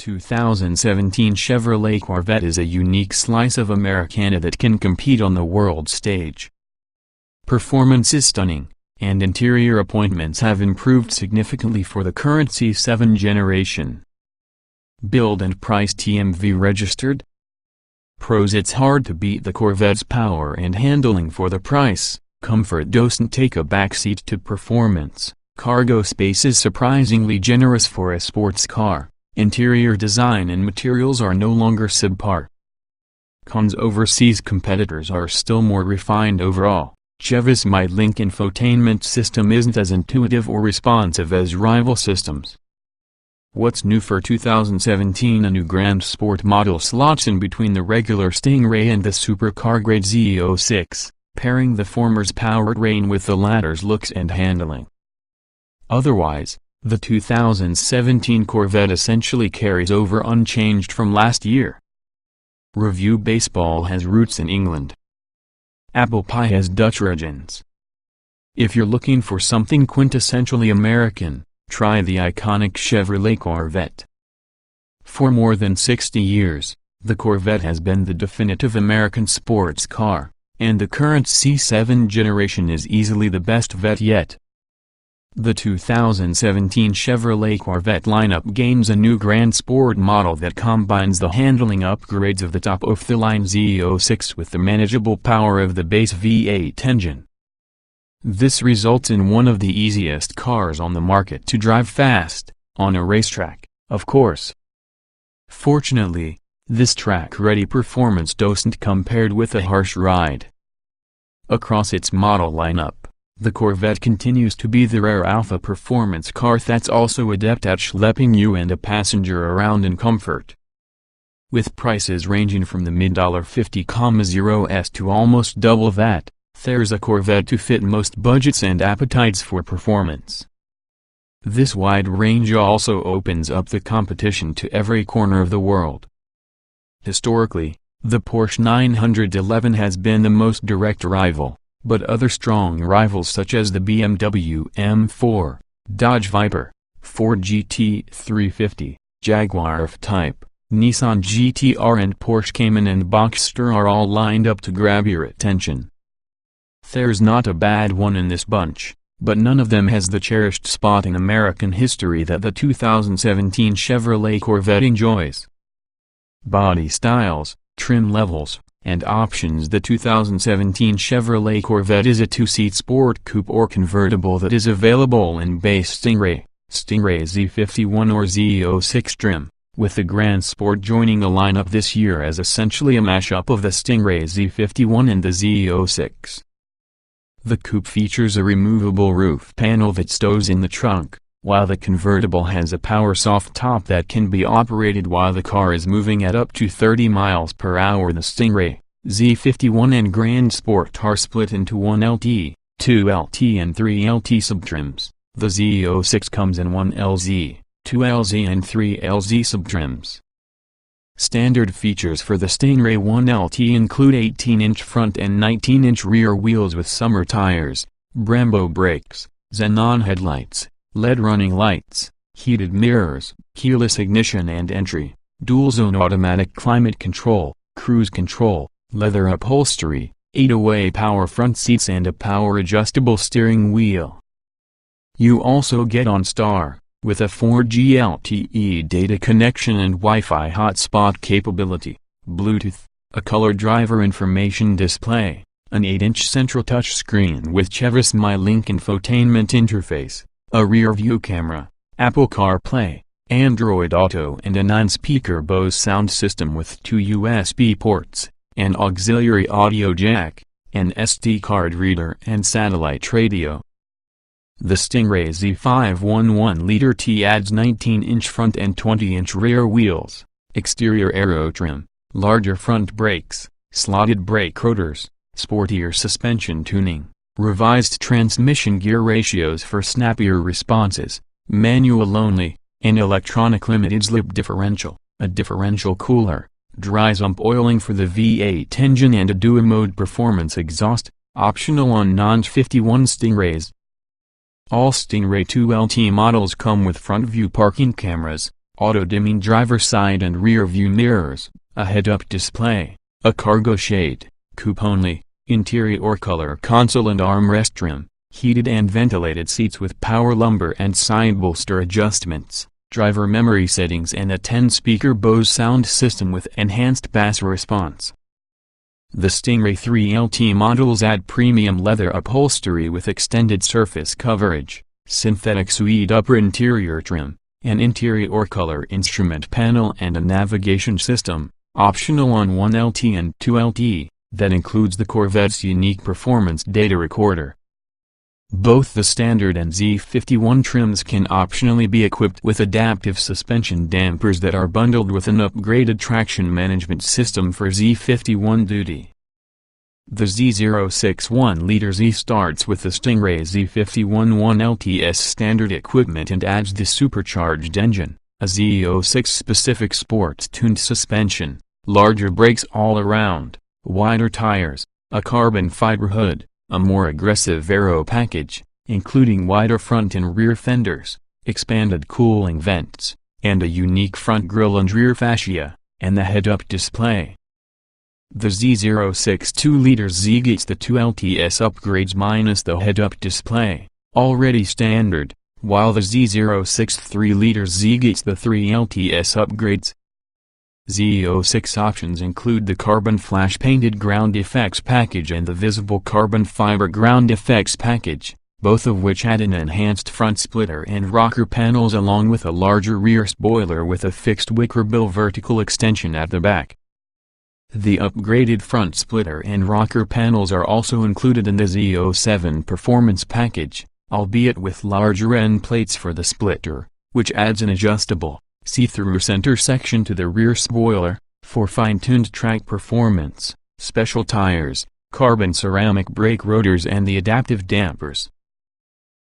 2017 Chevrolet Corvette is a unique slice of Americana that can compete on the world stage. Performance is stunning, and interior appointments have improved significantly for the current C7 generation. Build and price. TMV registered. Pros: it's hard to beat the Corvette's power and handling for the price. Comfort doesn't take a backseat to performance. Cargo space is surprisingly generous for a sports car. Interior design and materials are no longer subpar. Cons: overseas competitors are still more refined overall. Chevy's MyLink infotainment system isn't as intuitive or responsive as rival systems. What's new for 2017? A new Grand Sport model slots in between the regular Stingray and the supercar-grade Z06, pairing the former's powertrain with the latter's looks and handling. Otherwise, the 2017 Corvette essentially carries over unchanged from last year. Review: baseball has roots in England. Apple pie has Dutch origins. If you're looking for something quintessentially American, try the iconic Chevrolet Corvette. For more than 60 years, the Corvette has been the definitive American sports car, and the current C7 generation is easily the best Vette yet. The 2017 Chevrolet Corvette lineup gains a new Grand Sport model that combines the handling upgrades of the top-of-the-line Z06 with the manageable power of the base V8 engine. This results in one of the easiest cars on the market to drive fast, on a racetrack, of course. Fortunately, this track-ready performance doesn't come paired with a harsh ride. Across its model lineup, the Corvette continues to be the rare alpha performance car that's also adept at schlepping you and a passenger around in comfort. With prices ranging from the mid-$50,000s to almost double that, there's a Corvette to fit most budgets and appetites for performance. This wide range also opens up the competition to every corner of the world. Historically, the Porsche 911 has been the most direct rival, but other strong rivals such as the BMW M4, Dodge Viper, Ford GT350, Jaguar F-Type, Nissan GT-R and Porsche Cayman and Boxster are all lined up to grab your attention. There's not a bad one in this bunch, but none of them has the cherished spot in American history that the 2017 Chevrolet Corvette enjoys. Body styles, trim levels, and options. The 2017 Chevrolet Corvette is a two-seat sport coupe or convertible that is available in base Stingray, Stingray Z51 or Z06 trim, with the Grand Sport joining the lineup this year as essentially a mashup of the Stingray Z51 and the Z06. The coupe features a removable roof panel that stows in the trunk, while the convertible has a power soft top that can be operated while the car is moving at up to 30 miles per hour. The Stingray, Z51 and Grand Sport are split into 1 LT, 2 LT and 3 LT subtrims. The Z06 comes in 1 LZ, 2 LZ and 3 LZ subtrims. Standard features for the Stingray 1 LT include 18-inch front and 19-inch rear wheels with summer tires, Brembo brakes, xenon headlights, LED running lights, heated mirrors, keyless ignition and entry, dual-zone automatic climate control, cruise control, leather upholstery, 8-way power front seats and a power-adjustable steering wheel. You also get OnStar, with a 4G LTE data connection and Wi-Fi hotspot capability, Bluetooth, a color driver information display, an 8-inch central touchscreen with Chevy's MyLink infotainment interface, a rear-view camera, Apple CarPlay, Android Auto and a 9-speaker Bose sound system with 2 USB ports, an auxiliary audio jack, an SD card reader and satellite radio. The Stingray Z5 1.1-liter T adds 19-inch front and 20-inch rear wheels, exterior aero trim, larger front brakes, slotted brake rotors, sportier suspension tuning, revised transmission gear ratios for snappier responses, manual only, an electronic limited-slip differential, a differential cooler, dry sump oiling for the V8 engine and a dual-mode performance exhaust, optional on non-51 Stingrays. All Stingray 2 LT models come with front-view parking cameras, auto-dimming driver side and rear view mirrors, a head-up display, a cargo shade, coupe-only, interior color console and armrest trim, heated and ventilated seats with power lumbar and side bolster adjustments, driver memory settings and a 10-speaker Bose sound system with enhanced bass response. The Stingray 3LT models add premium leather upholstery with extended surface coverage, synthetic suede upper interior trim, an interior color instrument panel and a navigation system, optional on 1LT and 2LT, that includes the Corvette's unique performance data recorder. Both the standard and Z51 trims can optionally be equipped with adaptive suspension dampers that are bundled with an upgraded traction management system for Z51 duty. The Z06 1-liter Z starts with the Stingray Z51 1LTS standard equipment and adds the supercharged engine, a Z06 specific sports-tuned suspension, larger brakes all around, wider tires, a carbon fiber hood, a more aggressive aero package, including wider front and rear fenders, expanded cooling vents, and a unique front grille and rear fascia, and the head-up display. The Z06 2-liter Z gets the 2LTS upgrades minus the head-up display, already standard, while the Z06 3-liter Z gets the 3LTS upgrades. Z06 options include the carbon flash painted ground effects package and the visible carbon fiber ground effects package, both of which add an enhanced front splitter and rocker panels along with a larger rear spoiler with a fixed wicker bill vertical extension at the back. The upgraded front splitter and rocker panels are also included in the Z07 performance package, albeit with larger end plates for the splitter, which adds an adjustable, see-through center section to the rear spoiler, for fine-tuned track performance, special tires, carbon ceramic brake rotors and the adaptive dampers.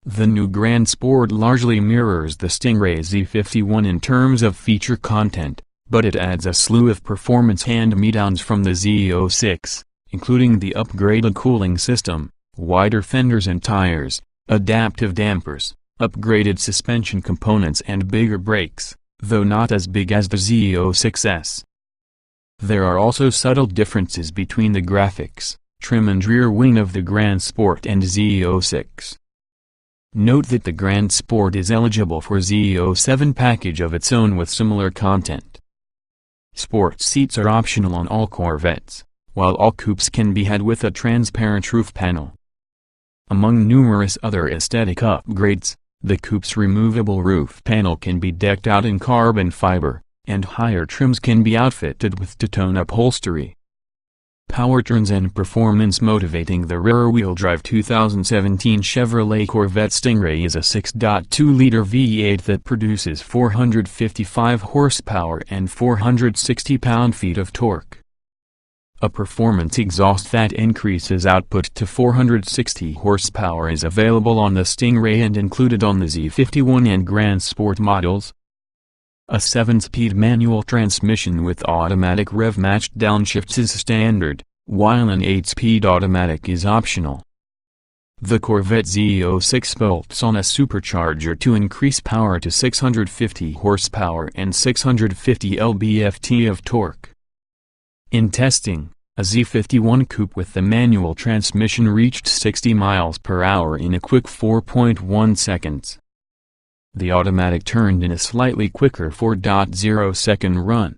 The new Grand Sport largely mirrors the Stingray Z51 in terms of feature content, but it adds a slew of performance hand-me-downs from the Z06, including the upgraded cooling system, wider fenders and tires, adaptive dampers, upgraded suspension components and bigger brakes, though not as big as the Z06S. There are also subtle differences between the graphics, trim and rear wing of the Grand Sport and Z06. Note that the Grand Sport is eligible for Z07 package of its own with similar content. Sports seats are optional on all Corvettes, while all coupes can be had with a transparent roof panel. Among numerous other aesthetic upgrades, the coupe's removable roof panel can be decked out in carbon fiber, and higher trims can be outfitted with two-tone upholstery. Powertrains and performance motivating the rear-wheel drive 2017 Chevrolet Corvette Stingray is a 6.2-liter V8 that produces 455 horsepower and 460 pound-feet of torque. A performance exhaust that increases output to 460 horsepower is available on the Stingray and included on the Z51 and Grand Sport models. A 7-speed manual transmission with automatic rev-matched downshifts is standard, while an 8-speed automatic is optional. The Corvette Z06 bolts on a supercharger to increase power to 650 horsepower and 650 lb-ft of torque. In testing, a Z51 coupe with the manual transmission reached 60 miles per hour in a quick 4.1 seconds. The automatic turned in a slightly quicker 4.0-second run.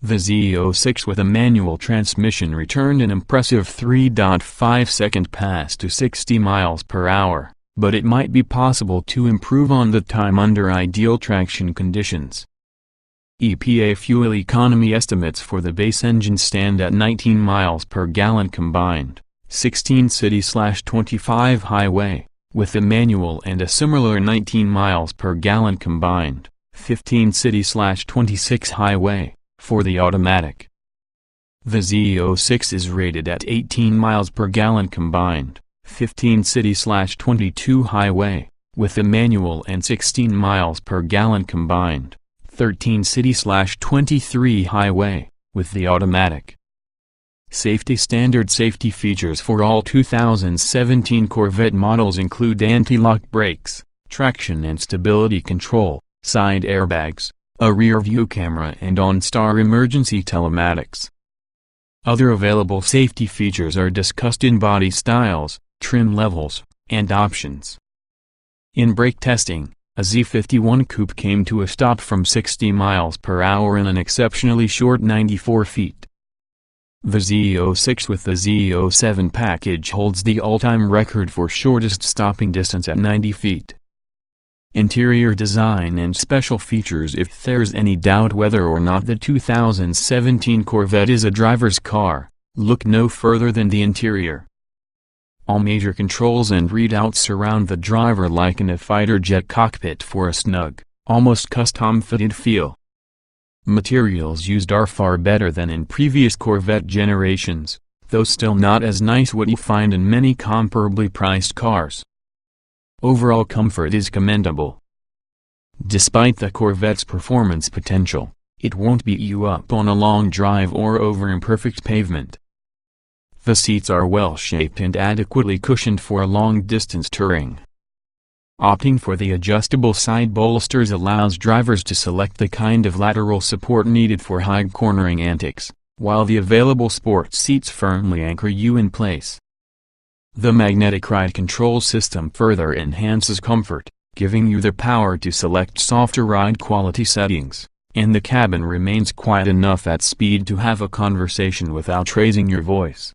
The Z06 with a manual transmission returned an impressive 3.5-second pass to 60 miles per hour, but it might be possible to improve on the time under ideal traction conditions. EPA fuel economy estimates for the base engine stand at 19 miles per gallon combined, 16 city/25 highway, with the manual and a similar 19 miles per gallon combined, 15 city/26 highway, for the automatic. The Z06 is rated at 18 miles per gallon combined, 15 city/22 highway, with the manual and 16 miles per gallon combined, 13 city/23 highway, with the automatic. Safety standard safety features for all 2017 Corvette models include anti-lock brakes, traction and stability control, side airbags, a rear-view camera and OnStar emergency telematics. Other available safety features are discussed in body styles, trim levels, and options. In brake testing, a Z51 coupe came to a stop from 60 miles per hour in an exceptionally short 94 feet. The Z06 with the Z07 package holds the all-time record for shortest stopping distance at 90 feet. Interior design and special features. If there's any doubt whether or not the 2017 Corvette is a driver's car, look no further than the interior. All major controls and readouts surround the driver like in a fighter jet cockpit for a snug, almost custom-fitted feel. Materials used are far better than in previous Corvette generations, though still not as nice what you find in many comparably priced cars. Overall comfort is commendable. Despite the Corvette's performance potential, it won't beat you up on a long drive or over imperfect pavement. The seats are well shaped and adequately cushioned for long-distance touring. Opting for the adjustable side bolsters allows drivers to select the kind of lateral support needed for high cornering antics, while the available sport seats firmly anchor you in place. The magnetic ride control system further enhances comfort, giving you the power to select softer ride quality settings, and the cabin remains quiet enough at speed to have a conversation without raising your voice.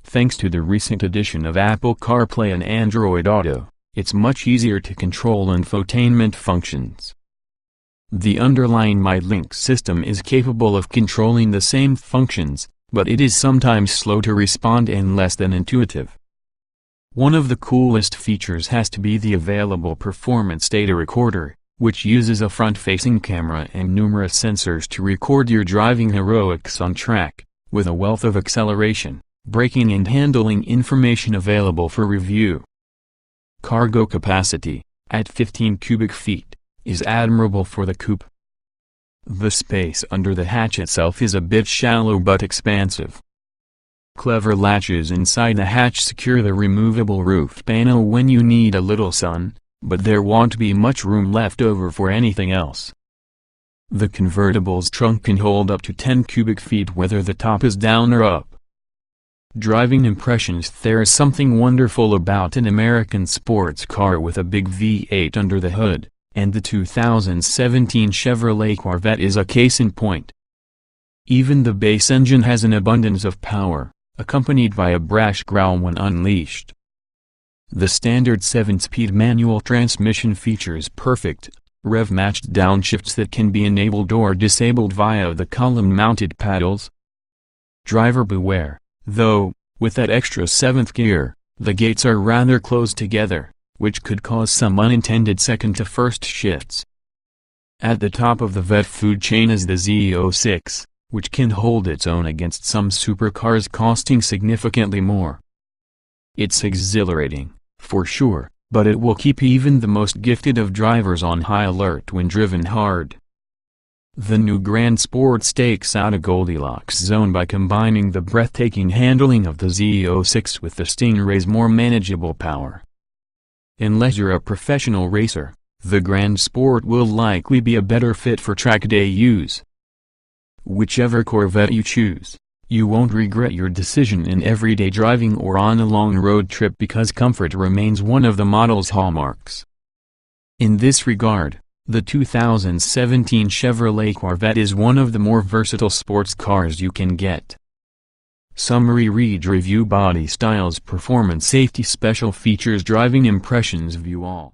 Thanks to the recent addition of Apple CarPlay and Android Auto, it's much easier to control infotainment functions. The underlying MyLink system is capable of controlling the same functions, but it is sometimes slow to respond and less than intuitive. One of the coolest features has to be the available performance data recorder, which uses a front-facing camera and numerous sensors to record your driving heroics on track, with a wealth of acceleration, braking and handling information available for review. Cargo capacity, at 15 cubic feet, is admirable for the coupe. The space under the hatch itself is a bit shallow but expansive. Clever latches inside the hatch secure the removable roof panel when you need a little sun, but there won't be much room left over for anything else. The convertible's trunk can hold up to 10 cubic feet whether the top is down or up. Driving impressions. There is something wonderful about an American sports car with a big V8 under the hood, and the 2017 Chevrolet Corvette is a case in point. Even the base engine has an abundance of power, accompanied by a brash growl when unleashed. The standard 7-speed manual transmission features perfect, rev-matched downshifts that can be enabled or disabled via the column-mounted paddles. Driver beware, though, with that extra 7th gear, the gates are rather close together, which could cause some unintended second-to-first shifts. At the top of the Vette food chain is the Z06, which can hold its own against some supercars costing significantly more. It's exhilarating, for sure, but it will keep even the most gifted of drivers on high alert when driven hard. The new Grand Sport stakes out a Goldilocks zone by combining the breathtaking handling of the Z06 with the Stingray's more manageable power. Unless you're a professional racer, the Grand Sport will likely be a better fit for track day use. Whichever Corvette you choose, you won't regret your decision in everyday driving or on a long road trip because comfort remains one of the model's hallmarks. In this regard, the 2017 Chevrolet Corvette is one of the more versatile sports cars you can get. Summary. Read review. Body styles, performance, safety, special features, driving impressions. View all.